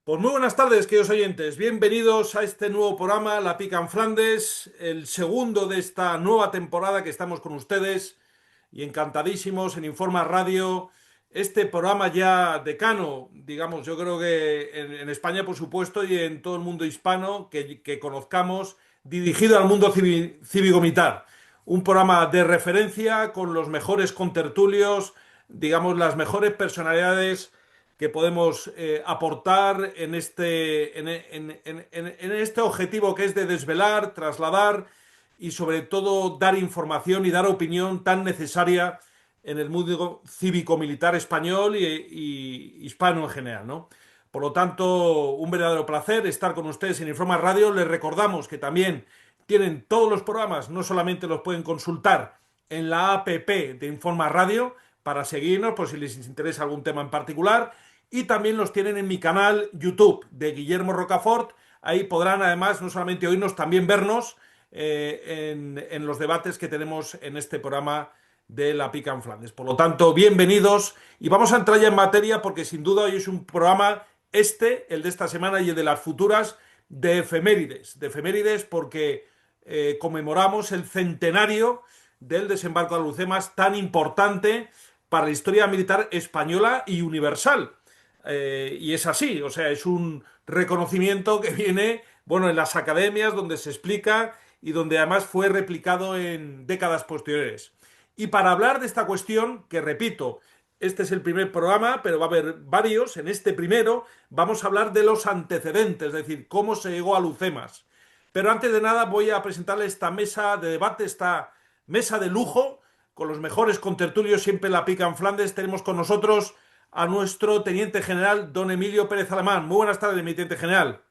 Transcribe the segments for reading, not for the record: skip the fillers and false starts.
Pues muy buenas tardes, queridos oyentes. Bienvenidos a este nuevo programa, La Pica en Flandes, el segundo de esta nueva temporada que estamos con ustedes y encantadísimos en Informa Radio. Este programa ya decano, digamos, yo creo que en España, por supuesto, y en todo el mundo hispano que conozcamos, dirigido al mundo cívico-militar. Un programa de referencia con los mejores contertulios, digamos, las mejores personalidades que podemos aportar en este objetivo que es de desvelar, trasladar y sobre todo dar información y dar opinión tan necesaria en el mundo cívico-militar español y hispano en general, ¿no? Por lo tanto, un verdadero placer estar con ustedes en Informa Radio. Les recordamos que también tienen todos los programas, no solamente los pueden consultar en la APP de Informa Radio para seguirnos, por si les interesa algún tema en particular, y también los tienen en mi canal YouTube de Guillermo Rocafort. Ahí podrán además no solamente oírnos, también vernos en los debates que tenemos en este programa de La Pica en Flandes. Por lo tanto, bienvenidos y vamos a entrar ya en materia porque sin duda hoy es un programa el de esta semana y el de las futuras, de efemérides porque conmemoramos el centenario del desembarco de Alhucemas, tan importante para la historia militar española y universal. Y es así, o sea, es un reconocimiento que viene, bueno, en las academias donde se explica y donde además fue replicado en décadas posteriores. Y para hablar de esta cuestión, que repito, este es el primer programa, pero va a haber varios, en este primero vamos a hablar de los antecedentes, es decir, cómo se llegó a Lucemas. Pero antes de nada voy a presentarle esta mesa de debate, esta mesa de lujo, con los mejores contertulios, siempre La Pica en Flandes. Tenemos con nosotros a nuestro teniente general, don Emilio Pérez Alamán. Muy buenas tardes, mi teniente general.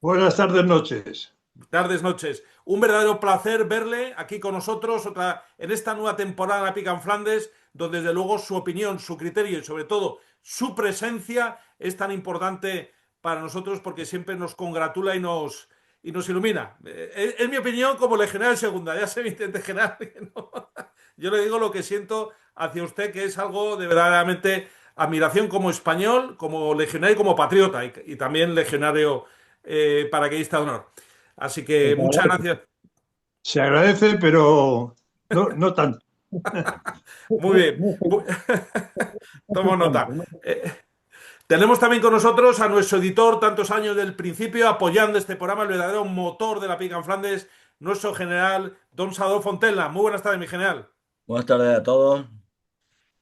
Buenas tardes, noches. Tardes, noches. Un verdadero placer verle aquí con nosotros en esta nueva temporada de La Pica en Flandes, donde desde luego su opinión, su criterio y sobre todo su presencia es tan importante para nosotros porque siempre nos congratula y nos ilumina. Es mi opinión como legionario de segunda, ya sé, mi teniente general. ¿No? Yo le digo lo que siento hacia usted, que es algo de verdaderamente admiración como español, como legionario y como patriota, y también legionario paracaidista de honor. Así Se que muchas agradece, gracias. se agradece, pero no tanto. Muy bien. Tomo nota. Tenemos también con nosotros a nuestro editor, tantos años del principio, apoyando este programa, el verdadero motor de La Pica en Flandes, nuestro general, don Salvador Fontella. Muy buenas tardes, mi general. Buenas tardes a todos.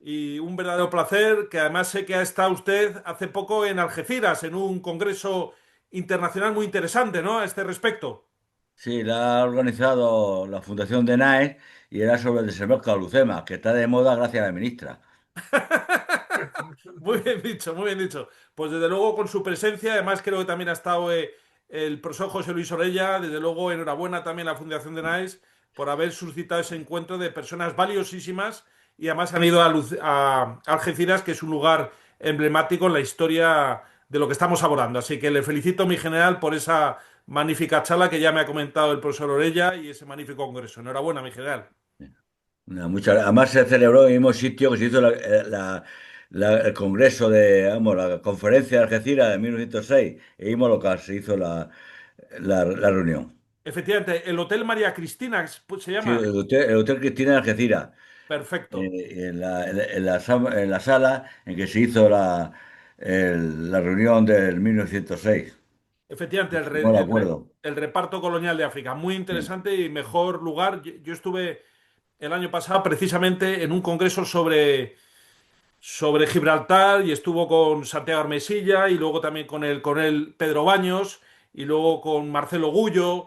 Y un verdadero placer, que además sé que ha estado usted hace poco en Algeciras, en un congreso internacional muy interesante, ¿no? A este respecto. Sí, la ha organizado la Fundación de NAES y era sobre el desembarco de Lucema, que está de moda gracias a la ministra. Muy bien dicho, muy bien dicho. Pues desde luego con su presencia, además creo que también ha estado el profesor José Luis Orella, desde luego enhorabuena también a la Fundación de NAES por haber suscitado ese encuentro de personas valiosísimas y además han ido a Algeciras, que es un lugar emblemático en la historia de lo que estamos abordando. Así que le felicito, mi general, por esa magnífica charla que ya me ha comentado el profesor Orella y ese magnífico congreso. Enhorabuena, mi general. Además se celebró en el mismo sitio que se hizo el congreso vamos, la conferencia de Algeciras de 1906, en el mismo local se hizo la reunión. Efectivamente, el Hotel María Cristina se Sí, llama. el Hotel Cristina de Algeciras, Perfecto. en la sala en que se hizo la reunión del 1906. Efectivamente, No lo acuerdo. el reparto colonial de África. Muy Sí. interesante y mejor lugar. Yo estuve el año pasado precisamente en un congreso sobre Gibraltar y estuvo con Santiago Armesilla y luego también con el coronel Pedro Baños y luego con Marcelo Gullo,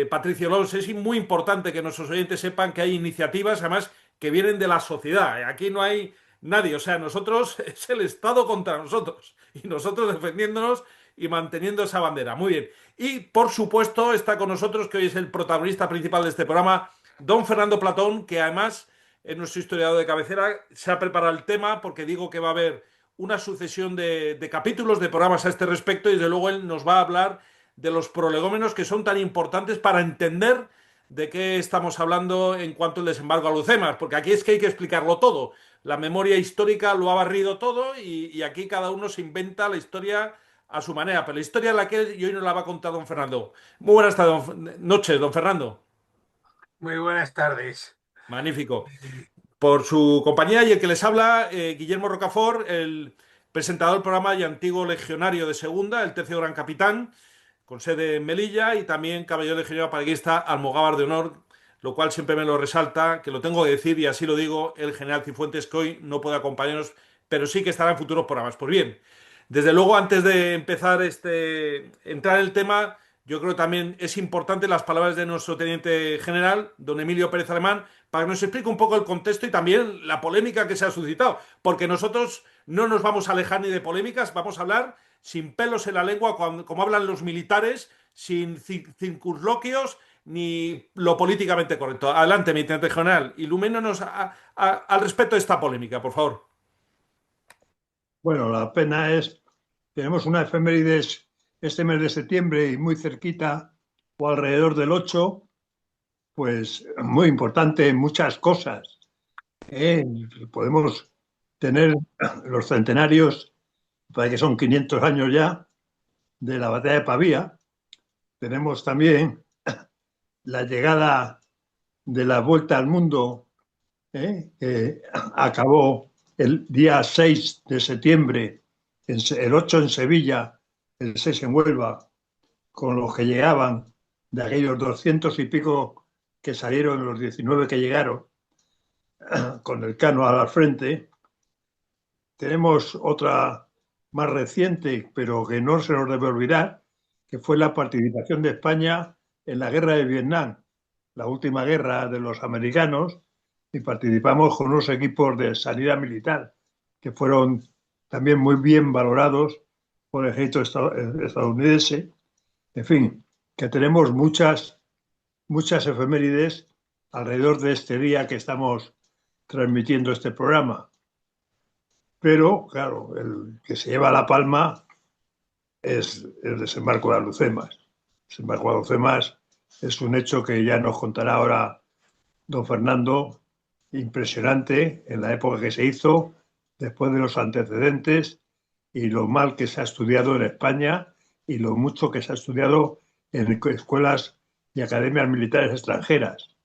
Patricio Alonso. Es muy importante que nuestros oyentes sepan que hay iniciativas, además, que vienen de la sociedad. Aquí no hay nadie, o sea, nosotros es el Estado contra nosotros y nosotros defendiéndonos y manteniendo esa bandera. Muy bien. Y por supuesto está con nosotros, que hoy es el protagonista principal de este programa, don Fernando Platón, que además es nuestro historiador de cabecera, se ha preparado el tema porque digo que va a haber una sucesión de capítulos de programas a este respecto y desde luego él nos va a hablar de los prolegómenos que son tan importantes para entender de qué estamos hablando en cuanto al desembarco a Lucemas, porque aquí es que hay que explicarlo todo. La memoria histórica lo ha barrido todo y aquí cada uno se inventa la historia a su manera, pero la historia es la que es y hoy nos la va a contar don Fernando. Muy buenas noches, don Fernando. Muy buenas tardes. Magnífico. Por su compañía y el que les habla, Guillermo Rocafort, el presentador del programa y antiguo legionario de segunda, el tercio gran capitán, con sede en Melilla, y también caballero legionario paraguista almogávar de honor, lo cual siempre me lo resalta, que lo tengo que decir y así lo digo, el general Cifuentes, que hoy no puede acompañarnos, pero sí que estará en futuros programas. Pues bien, desde luego, antes de empezar entrar en el tema, yo creo que también es importante las palabras de nuestro teniente general, don Emilio Pérez Alemán, para que nos explique un poco el contexto y también la polémica que se ha suscitado, porque nosotros no nos vamos a alejar ni de polémicas, vamos a hablar sin pelos en la lengua, como hablan los militares, sin circunloquios ni lo políticamente correcto. Adelante, mi teniente general, ilumínenos al respecto de esta polémica, por favor. Bueno, la pena es, tenemos una efemérides este mes de septiembre y muy cerquita, o alrededor del 8, pues muy importante en muchas cosas. Podemos tener los centenarios, parece que son 500 años ya, de la batalla de Pavía. Tenemos también la llegada de la vuelta al mundo, que acabó el día 6 de septiembre, el 8 en Sevilla, el 6 en Huelva, con los que llegaban de aquellos 200 y pico que salieron, los 19 que llegaron, con el Cano al frente. Tenemos otra más reciente, pero que no se nos debe olvidar, que fue la participación de España en la guerra de Vietnam, la última guerra de los americanos, y participamos con unos equipos de sanidad militar que fueron también muy bien valorados por el ejército estadounidense. En fin, que tenemos muchas efemérides alrededor de este día que estamos transmitiendo este programa. Pero, claro, el que se lleva la palma es el desembarco de Alhucemas. El desembarco de Alhucemas es un hecho que ya nos contará ahora don Fernando, impresionante en la época que se hizo, después de los antecedentes y lo mal que se ha estudiado en España y lo mucho que se ha estudiado en escuelas y academias militares extranjeras.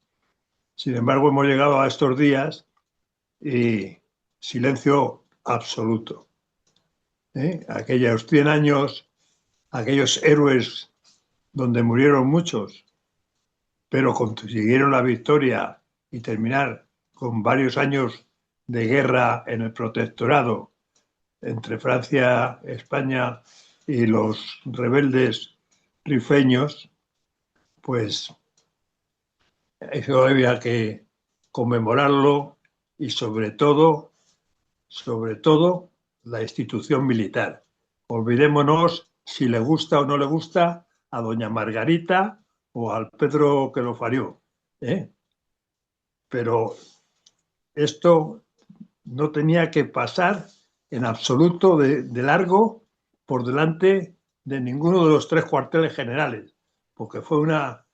Sin embargo, hemos llegado a estos días y silencio absoluto. Aquellos 100 años, aquellos héroes donde murieron muchos, pero consiguieron la victoria y terminar con varios años de guerra en el protectorado entre Francia, España y los rebeldes rifeños, pues eso había que conmemorarlo y sobre todo, la institución militar. Olvidémonos si le gusta o no le gusta a doña Margarita o al Pedro que lo parió. Pero esto no tenía que pasar en absoluto de largo por delante de ninguno de los 3 cuarteles generales, porque fue una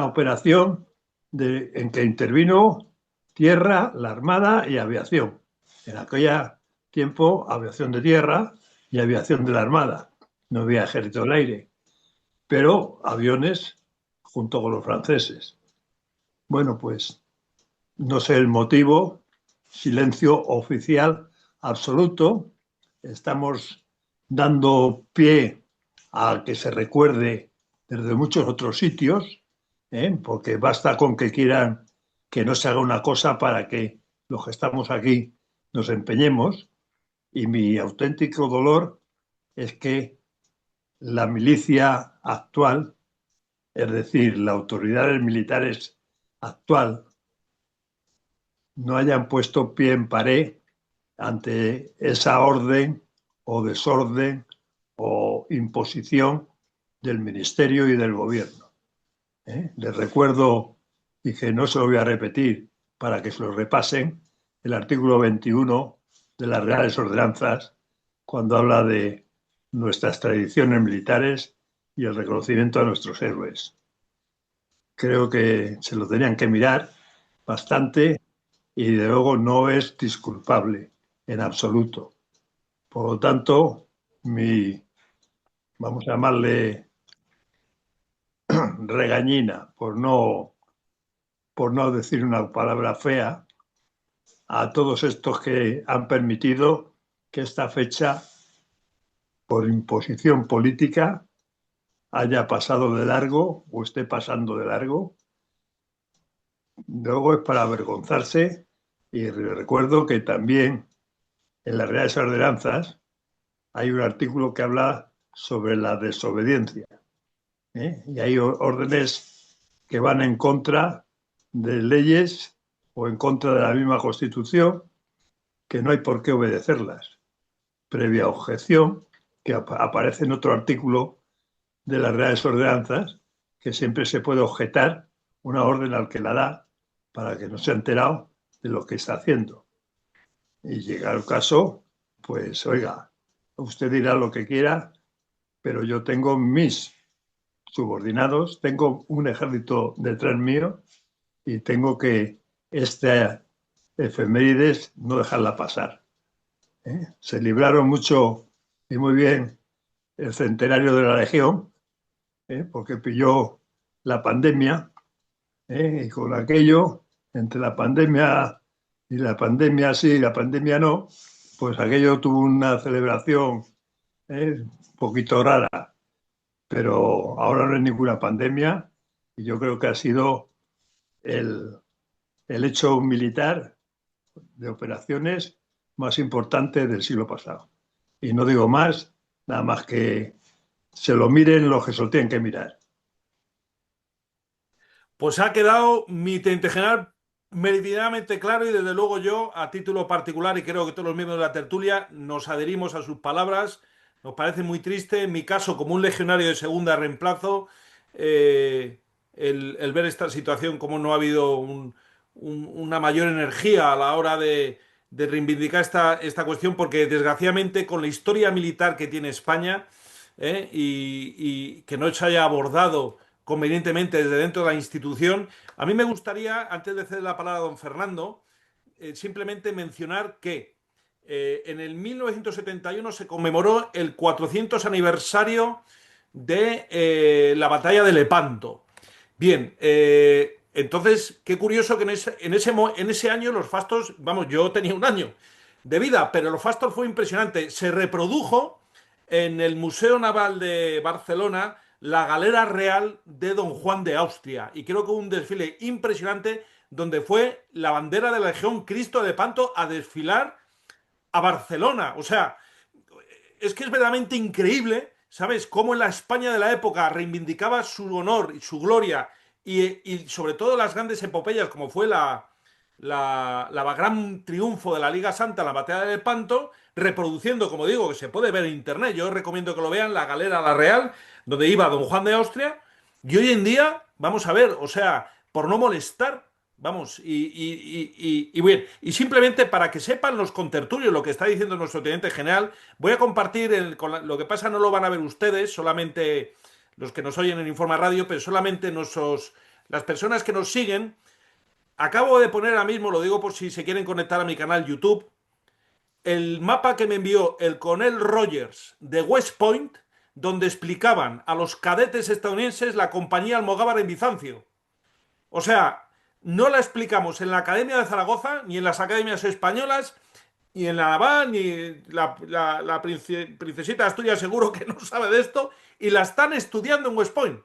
operación en que intervino tierra, la Armada y aviación. En aquel tiempo, aviación de tierra y aviación de la Armada. No había ejército del aire, pero aviones junto con los franceses. Bueno, pues no sé el motivo, silencio oficial absoluto. Estamos dando pie a que se recuerde desde muchos otros sitios, porque basta con que quieran que no se haga una cosa para que los que estamos aquí nos empeñemos. Y mi auténtico dolor es que la milicia actual, es decir, las autoridades militares actual, no hayan puesto pie en pared ante esa orden o desorden o imposición del Ministerio y del Gobierno. Les recuerdo, y que no se lo voy a repetir para que se lo repasen, el artículo 21 de las Reales Ordenanzas, cuando habla de nuestras tradiciones militares y el reconocimiento a nuestros héroes. Creo que se lo tenían que mirar bastante y de luego no es disculpable en absoluto. Por lo tanto, mi vamos a llamarle regañina, por no decir una palabra fea, a todos estos que han permitido que esta fecha, por imposición política, haya pasado de largo o esté pasando de largo. Luego es para avergonzarse, y recuerdo que también en las Reales Ordenanzas hay un artículo que habla sobre la desobediencia, ¿eh? Y hay órdenes que van en contra de leyes o en contra de la misma Constitución, que no hay por qué obedecerlas, previa objeción, que aparece en otro artículo de las Reales Ordenanzas, que siempre se puede objetar una orden al que la da para que no se ha enterado de lo que está haciendo. Y llega el caso, pues oiga, usted dirá lo que quiera, pero yo tengo mis subordinados, tengo un ejército detrás mío y tengo que esta efemérides no dejarla pasar, ¿eh? Se libraron mucho y muy bien el centenario de la Legión, porque pilló la pandemia, y con aquello, entre la pandemia y la pandemia sí y la pandemia no, pues aquello tuvo una celebración un poquito rara, pero ahora no hay ninguna pandemia y yo creo que ha sido el hecho militar de operaciones más importante del siglo pasado. Y no digo más, nada más que se lo miren los que se lo tienen que mirar. Pues ha quedado mi teniente general meridianamente claro y desde luego yo, a título particular, y creo que todos los miembros de la tertulia, nos adherimos a sus palabras. Nos parece muy triste, en mi caso, como un legionario de segunda reemplazo, eh, el ver esta situación, como no ha habido una mayor energía a la hora de reivindicar esta cuestión, porque desgraciadamente con la historia militar que tiene España, y que no se haya abordado convenientemente desde dentro de la institución. A mí me gustaría, antes de ceder la palabra a don Fernando, simplemente mencionar que en el 1971 se conmemoró el 400 aniversario de la batalla de Lepanto. Bien, entonces, qué curioso que en ese año los fastos, vamos, yo tenía un año de vida, pero los fastos fue impresionante. Se reprodujo en el Museo Naval de Barcelona la galera real de Don Juan de Austria. Y creo que hubo un desfile impresionante donde fue la bandera de la Legión Cristo de Lepanto a desfilar a Barcelona. O sea, es que es verdaderamente increíble, ¿sabes? Cómo en la España de la época reivindicaba su honor y su gloria y sobre todo las grandes epopeyas como fue la gran triunfo de la Liga Santa, la batalla de Lepanto, reproduciendo, como digo, que se puede ver en internet. Yo recomiendo que lo vean, la galera La Real, donde iba Don Juan de Austria. Y hoy en día, vamos a ver, o sea, por no molestar, vamos, bien, y simplemente para que sepan los contertulios lo que está diciendo nuestro teniente general, voy a compartir, lo que pasa no lo van a ver ustedes, solamente los que nos oyen en Informa Radio, pero solamente las personas que nos siguen. Acabo de poner ahora mismo, lo digo por si se quieren conectar a mi canal YouTube, el mapa que me envió el coronel Rogers de West Point, donde explicaban a los cadetes estadounidenses la compañía almogávar en Bizancio. O sea, no la explicamos en la Academia de Zaragoza, ni en las academias españolas, ni en la Naval, ni la princesita de Asturias seguro que no sabe de esto, y la están estudiando en West Point.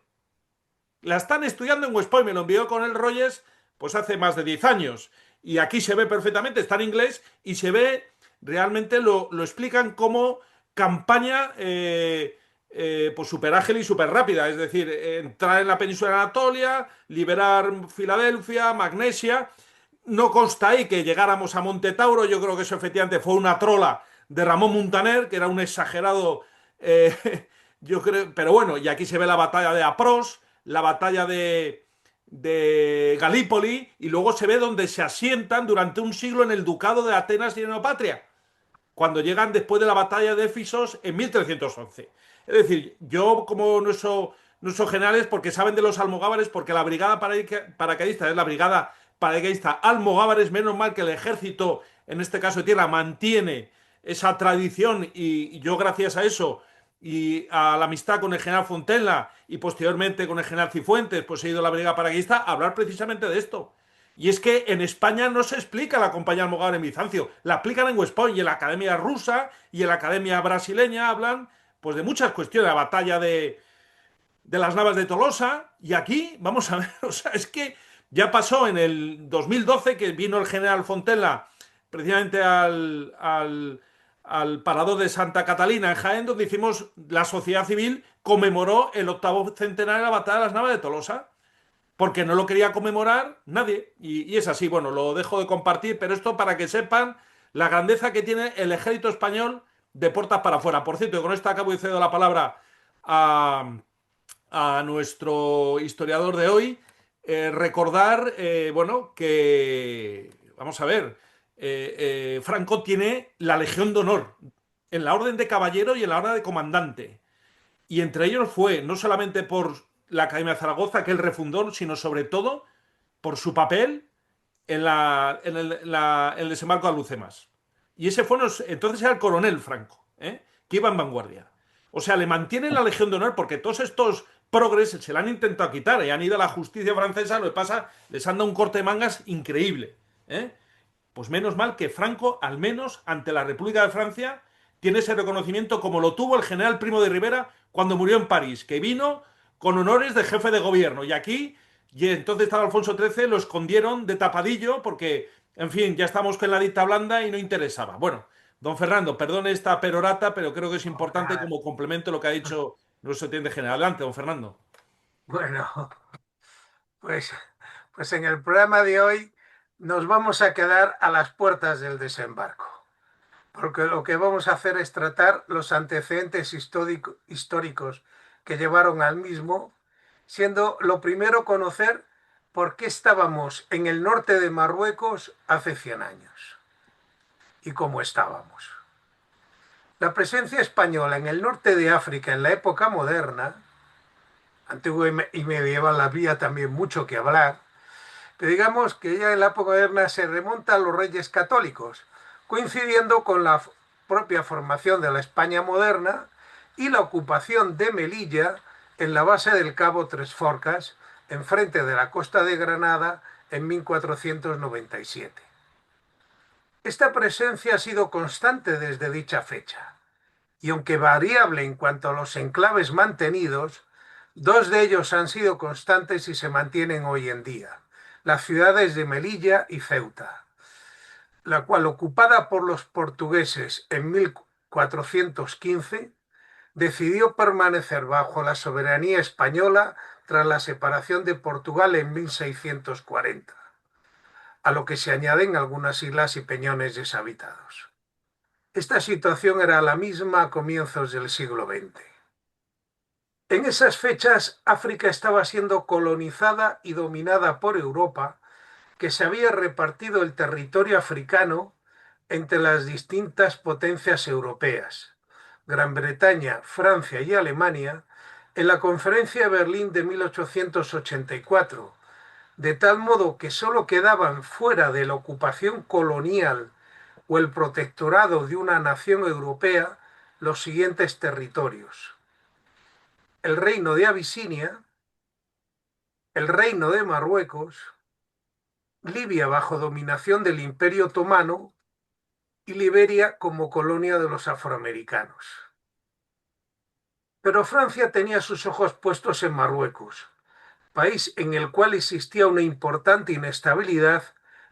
La están estudiando en West Point, me lo envió con el Rogers pues hace más de 10 años. Y aquí se ve perfectamente, está en inglés, y se ve, realmente lo explican como campaña pues súper ágil y súper rápida. Es decir, entrar en la península de Anatolia, liberar Filadelfia, Magnesia. No consta ahí que llegáramos a Monte Tauro, yo creo que eso efectivamente fue una trola de Ramón Muntaner, que era un exagerado, yo creo, pero bueno, y aquí se ve la batalla de Apros, la batalla de Galípoli, y luego se ve donde se asientan durante un siglo en el ducado de Atenas y Neopatria, cuando llegan después de la batalla de Éfisos en 1311. Es decir, yo como nuestros generales, porque saben de los almogávares, porque la brigada paracaidista es la brigada paracaidista almogávares, menos mal que el ejército, en este caso de tierra, mantiene esa tradición y yo gracias a eso y a la amistad con el general Fontella y posteriormente con el general Cifuentes, pues he ido a la Brigada Paraguista a hablar precisamente de esto. Y es que en España no se explica la compañía Almogávar en Bizancio, la aplican en West Point y en la Academia Rusa y en la Academia Brasileña hablan pues de muchas cuestiones, la batalla de las Navas de Tolosa, y aquí, vamos a ver, o sea, es que ya pasó en el 2012 que vino el general Fontella precisamente al parador de Santa Catalina en Jaén, donde hicimos, la sociedad civil conmemoró el 8º centenario de la batalla de las Navas de Tolosa, porque no lo quería conmemorar nadie, y es así, bueno, lo dejo de compartir, pero esto para que sepan la grandeza que tiene el ejército español de puertas para afuera. Por cierto, y con esto acabo y cedo la palabra a nuestro historiador de hoy, recordar, bueno, que, vamos a ver, Franco tiene la Legión de Honor en la Orden de Caballero y en la Orden de Comandante. Y entre ellos fue, no solamente por la Academia de Zaragoza, que él refundó, sino sobre todo por su papel en el desembarco de Alhucemas. Y ese fue, entonces era el coronel Franco, que iba en vanguardia. O sea, le mantienen la Legión de Honor porque todos estos progres se la han intentado quitar y han ido a la justicia francesa, lo que pasa, les han dado un corte de mangas increíble. ¿eh? Pues menos mal que Franco, al menos ante la República de Francia, tiene ese reconocimiento como lo tuvo el general Primo de Rivera cuando murió en París, que vino con honores de jefe de gobierno. Y aquí, y entonces estaba Alfonso XIII, lo escondieron de tapadillo porque, en fin, ya estamos con la dicta blanda y no interesaba. Bueno, don Fernando, perdone esta perorata, pero creo que es importante como complemento lo que ha dicho nuestro teniente general. Adelante, don Fernando. Bueno, pues, pues en el programa de hoy nos vamos a quedar a las puertas del desembarco, porque lo que vamos a hacer es tratar los antecedentes históricos que llevaron al mismo, siendo lo primero conocer por qué estábamos en el norte de Marruecos hace 100 años y cómo estábamos. La presencia española en el norte de África en la época moderna, antigua y medieval, había también mucho que hablar, pero digamos que ya en la época moderna se remonta a los reyes católicos, coincidiendo con la propia formación de la España moderna y la ocupación de Melilla en la base del Cabo Tres Forcas, enfrente de la costa de Granada, en 1497. Esta presencia ha sido constante desde dicha fecha, y aunque variable en cuanto a los enclaves mantenidos, dos de ellos han sido constantes y se mantienen hoy en día: las ciudades de Melilla y Ceuta, la cual, ocupada por los portugueses en 1415, decidió permanecer bajo la soberanía española tras la separación de Portugal en 1640, a lo que se añaden algunas islas y peñones deshabitados. Esta situación era la misma a comienzos del siglo XX. En esas fechas, África estaba siendo colonizada y dominada por Europa, que se había repartido el territorio africano entre las distintas potencias europeas, Gran Bretaña, Francia y Alemania, en la Conferencia de Berlín de 1884, de tal modo que sólo quedaban fuera de la ocupación colonial o el protectorado de una nación europea los siguientes territorios: el reino de Abisinia, el reino de Marruecos, Libia bajo dominación del Imperio Otomano y Liberia como colonia de los afroamericanos. Pero Francia tenía sus ojos puestos en Marruecos, país en el cual existía una importante inestabilidad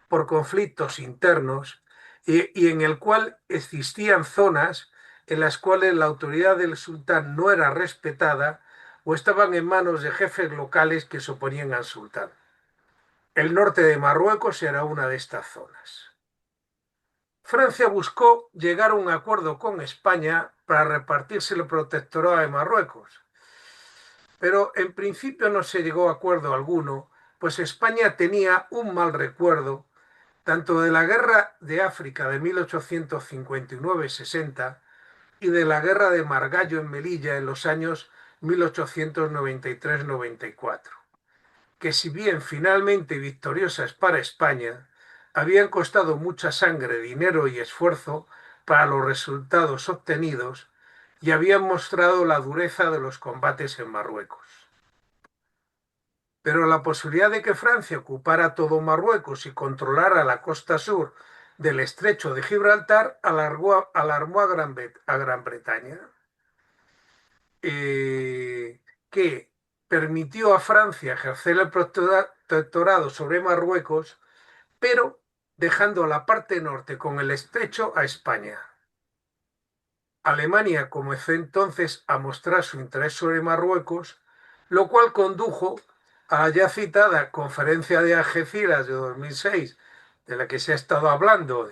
por conflictos internos y en el cual existían zonas en las cuales la autoridad del sultán no era respetada o estaban en manos de jefes locales que se oponían al sultán. El norte de Marruecos era una de estas zonas. Francia buscó llegar a un acuerdo con España para repartirse el protectorado de Marruecos, pero en principio no se llegó a acuerdo alguno, pues España tenía un mal recuerdo tanto de la Guerra de África de 1859-60 y de la Guerra de Margallo en Melilla en los años 1893-94, que si bien finalmente victoriosas para España, habían costado mucha sangre, dinero y esfuerzo para los resultados obtenidos, y habían mostrado la dureza de los combates en Marruecos. Pero la posibilidad de que Francia ocupara todo Marruecos y controlara la costa sur del estrecho de Gibraltar alarmó a Gran Bretaña, que permitió a Francia ejercer el protectorado sobre Marruecos, pero dejando la parte norte con el estrecho a España. Alemania comenzó entonces a mostrar su interés sobre Marruecos, lo cual condujo a la ya citada Conferencia de Algeciras de 2006, de la que se ha estado hablando,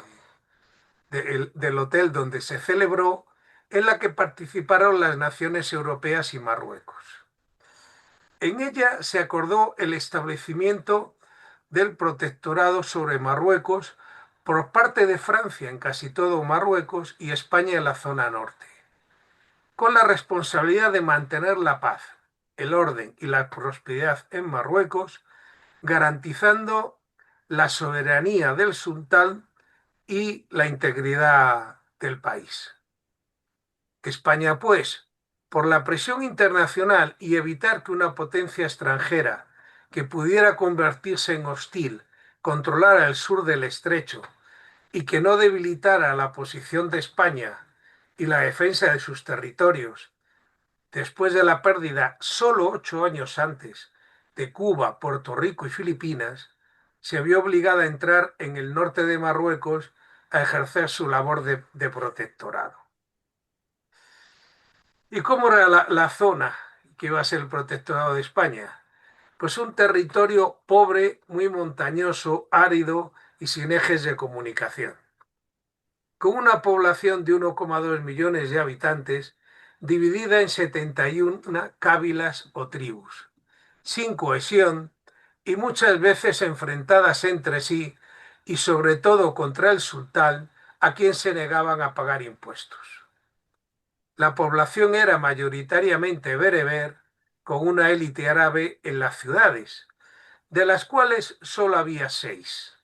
del hotel donde se celebró, en la que participaron las naciones europeas y Marruecos. En ella se acordó el establecimiento del protectorado sobre Marruecos por parte de Francia en casi todo Marruecos y España en la zona norte, con la responsabilidad de mantener la paz, el orden y la prosperidad en Marruecos, garantizando la soberanía del sultán y la integridad del país. España, pues, por la presión internacional y evitar que una potencia extranjera que pudiera convertirse en hostil controlara el sur del estrecho y que no debilitara la posición de España y la defensa de sus territorios, después de la pérdida solo 8 años antes de Cuba, Puerto Rico y Filipinas, se vio obligada a entrar en el norte de Marruecos a ejercer su labor de protectorado. ¿Y cómo era la zona que iba a ser el protectorado de España? Pues un territorio pobre, muy montañoso, árido y sin ejes de comunicación, con una población de 1,2 millones de habitantes, dividida en 71 cábilas o tribus, sin cohesión y muchas veces enfrentadas entre sí y sobre todo contra el sultán, a quien se negaban a pagar impuestos. La población era mayoritariamente bereber, con una élite árabe en las ciudades, de las cuales solo había 6: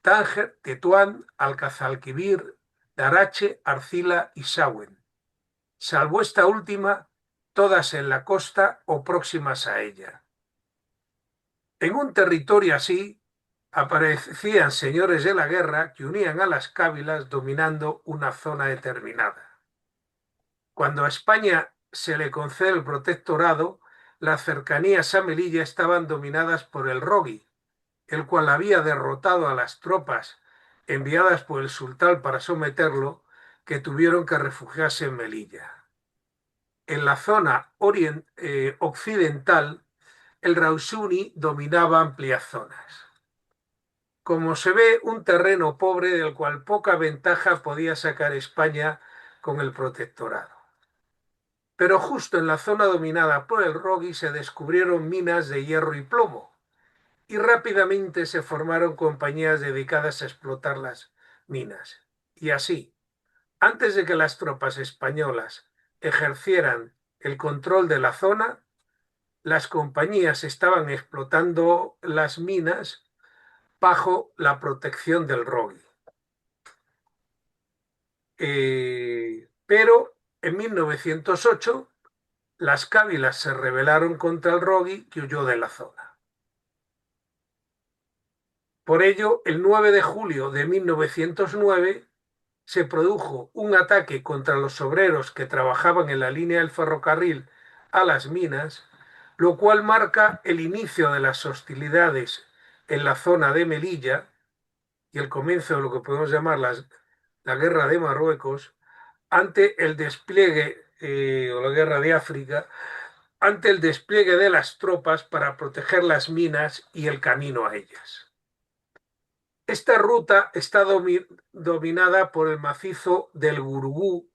Tánger, Tetuán, Alcazalquivir, Darache, Arcila y Sawen, salvo esta última, todas en la costa o próximas a ella. En un territorio así, aparecían señores de la guerra que unían a las cábilas dominando una zona determinada. Cuando a España se le concede el protectorado, las cercanías a Melilla estaban dominadas por el Rogui, el cual había derrotado a las tropas enviadas por el sultán para someterlo, que tuvieron que refugiarse en Melilla. En la zona occidental, el Rausuni dominaba amplias zonas. Como se ve, un terreno pobre del cual poca ventaja podía sacar España con el protectorado. Pero justo en la zona dominada por el Rogui se descubrieron minas de hierro y plomo, y rápidamente se formaron compañías dedicadas a explotar las minas. Y así, antes de que las tropas españolas ejercieran el control de la zona, las compañías estaban explotando las minas bajo la protección del Rogui. Pero en 1908 las cábilas se rebelaron contra el Rogui, que huyó de la zona. Por ello, el 9 de julio de 1909 se produjo un ataque contra los obreros que trabajaban en la línea del ferrocarril a las minas, lo cual marca el inicio de las hostilidades en la zona de Melilla y el comienzo de lo que podemos llamar la Guerra de Marruecos, ante el despliegue, o la Guerra de África, ante el despliegue de las tropas para proteger las minas y el camino a ellas. Esta ruta está dominada por el macizo del Gurugú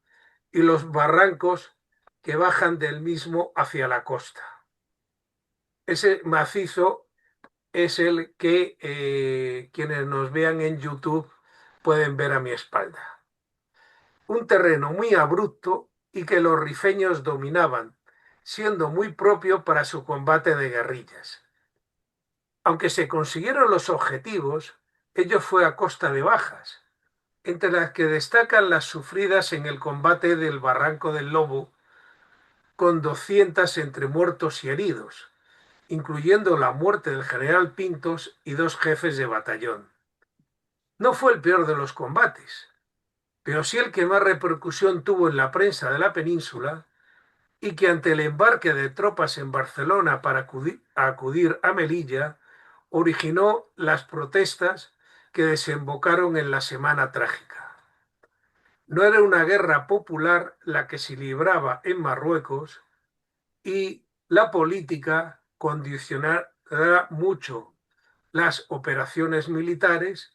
y los barrancos que bajan del mismo hacia la costa. Ese macizo es el que quienes nos vean en YouTube pueden ver a mi espalda. Un terreno muy abrupto y que los rifeños dominaban, siendo muy propio para su combate de guerrillas. Aunque se consiguieron los objetivos, ello fue a costa de bajas, entre las que destacan las sufridas en el combate del Barranco del Lobo, con 200 entre muertos y heridos, incluyendo la muerte del general Pintos y 2 jefes de batallón. No fue el peor de los combates, pero sí el que más repercusión tuvo en la prensa de la península, y que ante el embarque de tropas en Barcelona para acudir a Melilla, originó las protestas que desembocaron en la Semana Trágica. No era una guerra popular la que se libraba en Marruecos, y la política condicionará mucho las operaciones militares,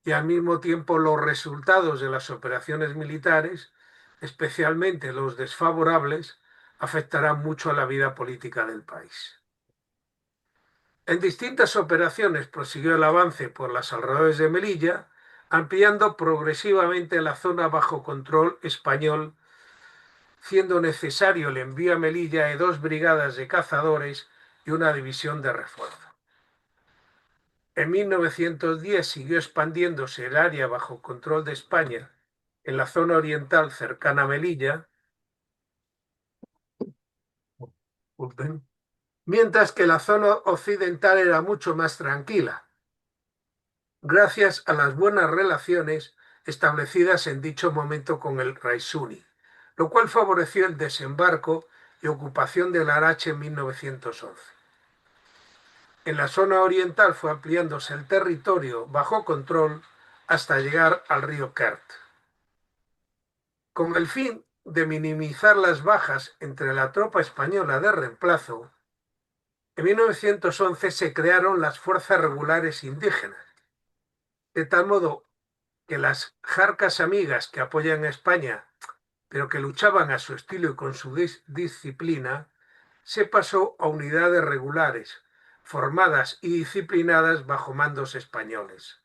y al mismo tiempo los resultados de las operaciones militares, especialmente los desfavorables, afectarán mucho a la vida política del país. En distintas operaciones prosiguió el avance por las alrededores de Melilla, ampliando progresivamente la zona bajo control español, siendo necesario el envío a Melilla de 2 brigadas de cazadores y una división de refuerzo. En 1910 siguió expandiéndose el área bajo control de España en la zona oriental cercana a Melilla, mientras que la zona occidental era mucho más tranquila, gracias a las buenas relaciones establecidas en dicho momento con el rey Suni, lo cual favoreció el desembarco y ocupación del Larache en 1911. En la zona oriental fue ampliándose el territorio bajo control hasta llegar al río Kert. Con el fin de minimizar las bajas entre la tropa española de reemplazo, en 1911 se crearon las fuerzas regulares indígenas, de tal modo que las jarcas amigas que apoyan a España, pero que luchaban a su estilo y con su disciplina, se pasó a unidades regulares, formadas y disciplinadas bajo mandos españoles.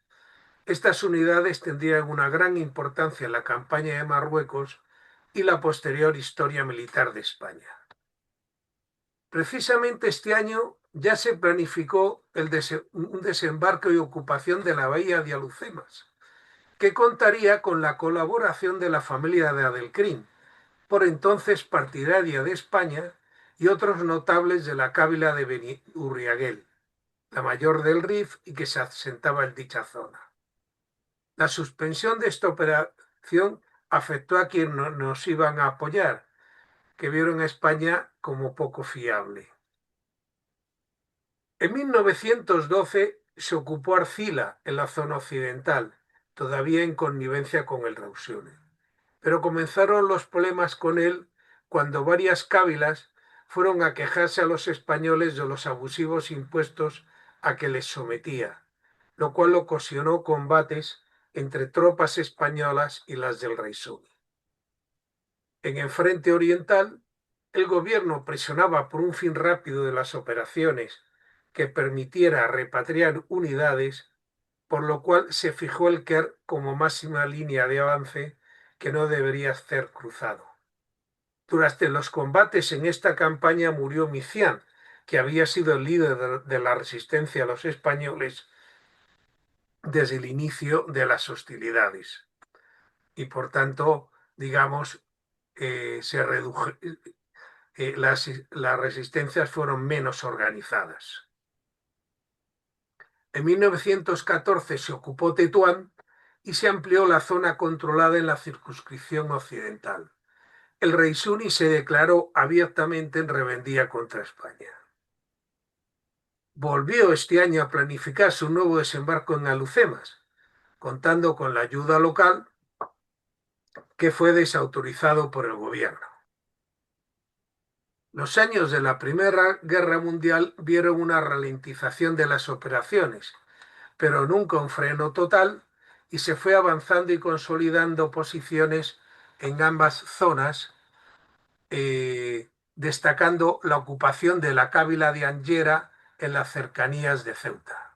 Estas unidades tendrían una gran importancia en la campaña de Marruecos y la posterior historia militar de España. Precisamente este año ya se planificó un desembarco y ocupación de la bahía de Alhucemas, que contaría con la colaboración de la familia de Adelcrín, por entonces partidaria de España, y otros notables de la cábila de Benurriaguel, la mayor del Rif y que se asentaba en dicha zona. La suspensión de esta operación afectó a quienes nos iban a apoyar, que vieron a España como poco fiable. En 1912 se ocupó Arcila, en la zona occidental, todavía en connivencia con el Rausuni. Pero comenzaron los problemas con él cuando varias cábilas fueron a quejarse a los españoles de los abusivos impuestos a que les sometía, lo cual ocasionó combates entre tropas españolas y las del rey Suni. En el frente oriental, el gobierno presionaba por un fin rápido de las operaciones que permitiera repatriar unidades, por lo cual se fijó el Quer como máxima línea de avance que no debería ser cruzado. Durante los combates en esta campaña murió Micián, que había sido el líder de la resistencia a los españoles desde el inicio de las hostilidades. Y por tanto, digamos, se redujo, las resistencias fueron menos organizadas. En 1914 se ocupó Tetuán y se amplió la zona controlada en la circunscripción occidental. El rey Suni se declaró abiertamente en rebeldía contra España. Volvió este año a planificar su nuevo desembarco en Alhucemas, contando con la ayuda local, que fue desautorizado por el gobierno. Los años de la Primera Guerra Mundial vieron una ralentización de las operaciones, pero nunca un freno total, y se fue avanzando y consolidando posiciones en ambas zonas, destacando la ocupación de la cábila de Angera en las cercanías de Ceuta.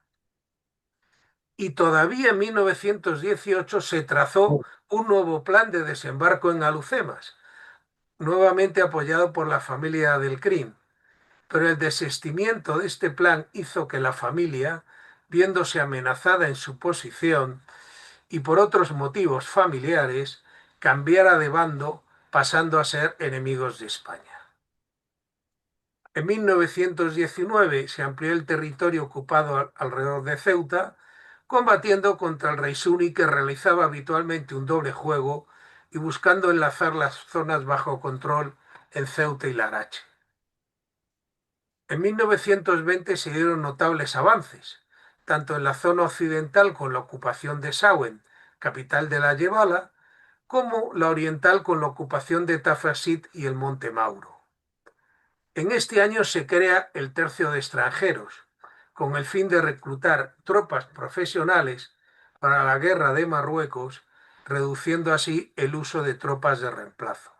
Y todavía en 1918 se trazó un nuevo plan de desembarco en Alhucemas, nuevamente apoyado por la familia del Crin, pero el desistimiento de este plan hizo que la familia, viéndose amenazada en su posición y por otros motivos familiares cambiara de bando, pasando a ser enemigos de España. En 1919 se amplió el territorio ocupado alrededor de Ceuta, combatiendo contra el rey Suni, que realizaba habitualmente un doble juego y buscando enlazar las zonas bajo control en Ceuta y Larache. En 1920 se dieron notables avances, tanto en la zona occidental con la ocupación de Sauen, capital de la Yebala, como la oriental con la ocupación de Tafasit y el Monte Mauro. En este año se crea el Tercio de Extranjeros, con el fin de reclutar tropas profesionales para la guerra de Marruecos, reduciendo así el uso de tropas de reemplazo.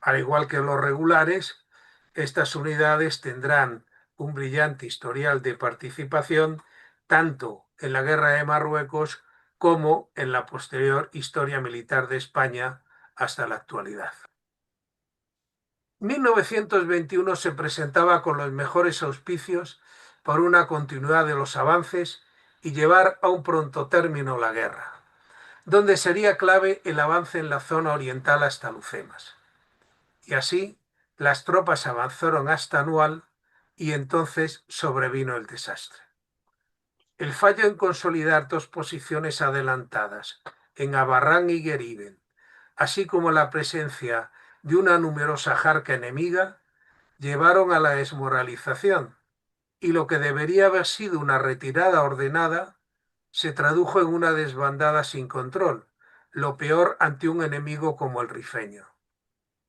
Al igual que los regulares, estas unidades tendrán un brillante historial de participación tanto en la guerra de Marruecos como en la posterior historia militar de España hasta la actualidad. 1921 se presentaba con los mejores auspicios por una continuidad de los avances y llevar a un pronto término la guerra, donde sería clave el avance en la zona oriental hasta Lucemas. Y así, las tropas avanzaron hasta Anual y entonces sobrevino el desastre. El fallo en consolidar dos posiciones adelantadas, en Abarrán y Gueriben, así como la presencia de una numerosa jarca enemiga, llevaron a la desmoralización, y lo que debería haber sido una retirada ordenada se tradujo en una desbandada sin control, lo peor ante un enemigo como el rifeño.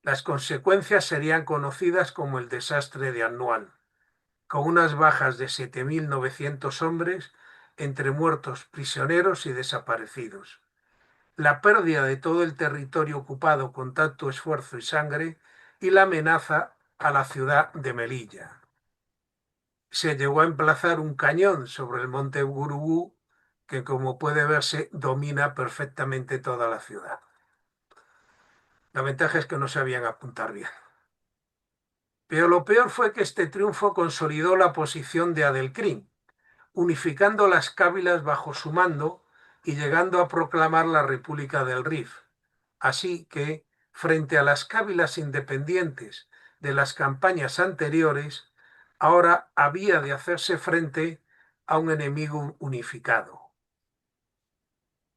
Las consecuencias serían conocidas como el desastre de Anual, con unas bajas de 7.900 hombres entre muertos, prisioneros y desaparecidos. La pérdida de todo el territorio ocupado con tanto esfuerzo y sangre y la amenaza a la ciudad de Melilla. Se llegó a emplazar un cañón sobre el monte Gurugú que, como puede verse, domina perfectamente toda la ciudad. La ventaja es que no sabían apuntar bien. Pero lo peor fue que este triunfo consolidó la posición de Adelcrín, unificando las cábilas bajo su mando y llegando a proclamar la República del Rif. Así que, frente a las cábilas independientes de las campañas anteriores, ahora había de hacerse frente a un enemigo unificado.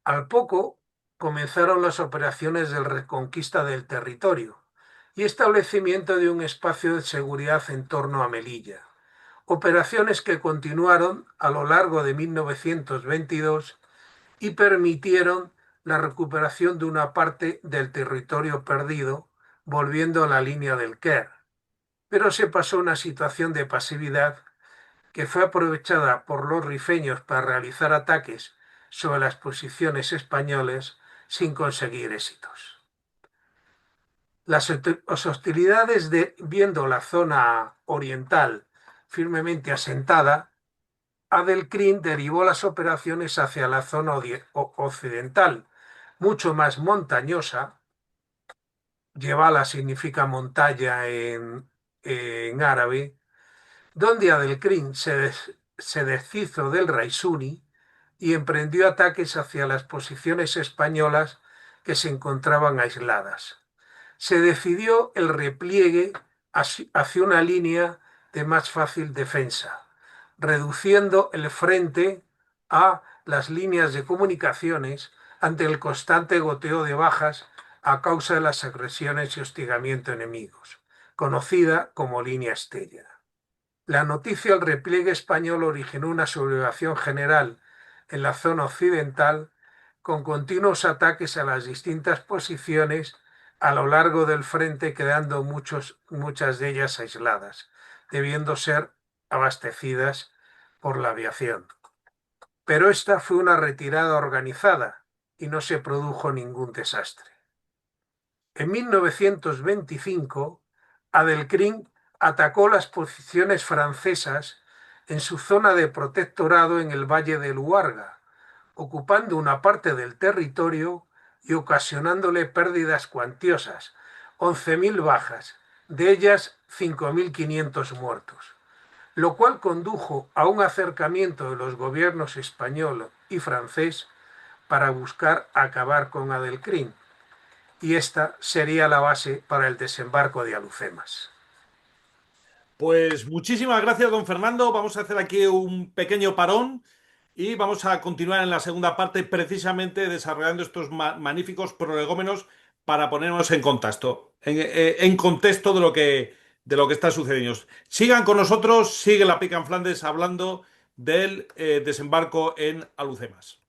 Al poco comenzaron las operaciones de reconquista del territorio y establecimiento de un espacio de seguridad en torno a Melilla, operaciones que continuaron a lo largo de 1922 y permitieron la recuperación de una parte del territorio perdido, volviendo a la línea del Quer. Pero se pasó una situación de pasividad que fue aprovechada por los rifeños para realizar ataques sobre las posiciones españolas sin conseguir éxitos. Las hostilidades viendo la zona oriental firmemente asentada, Adelcrín derivó las operaciones hacia la zona occidental, mucho más montañosa. Yebala significa montaña en árabe, donde Adelcrín se deshizo del Raisuni y emprendió ataques hacia las posiciones españolas que se encontraban aisladas. Se decidió el repliegue hacia una línea de más fácil defensa, reduciendo el frente a las líneas de comunicaciones ante el constante goteo de bajas a causa de las agresiones y hostigamiento enemigos, conocida como línea Estella. La noticia del repliegue español originó una sublevación general en la zona occidental, con continuos ataques a las distintas posiciones a lo largo del frente, quedando muchas de ellas aisladas, debiendo ser abastecidas por la aviación. Pero esta fue una retirada organizada y no se produjo ningún desastre. En 1925, Adelcrín atacó las posiciones francesas en su zona de protectorado en el valle de Luarga, ocupando una parte del territorio y ocasionándole pérdidas cuantiosas, 11.000 bajas, de ellas 5.500 muertos, lo cual condujo a un acercamiento de los gobiernos español y francés para buscar acabar con Adelcrín. Y esta sería la base para el desembarco de Alhucemas. Pues muchísimas gracias, don Fernando. Vamos a hacer aquí un pequeño parón y vamos a continuar en la segunda parte precisamente desarrollando estos magníficos prolegómenos para ponernos en contexto, en contexto de lo que está sucediendo. Sigan con nosotros, sigue la Pica en Flandes hablando del desembarco en Alhucemas.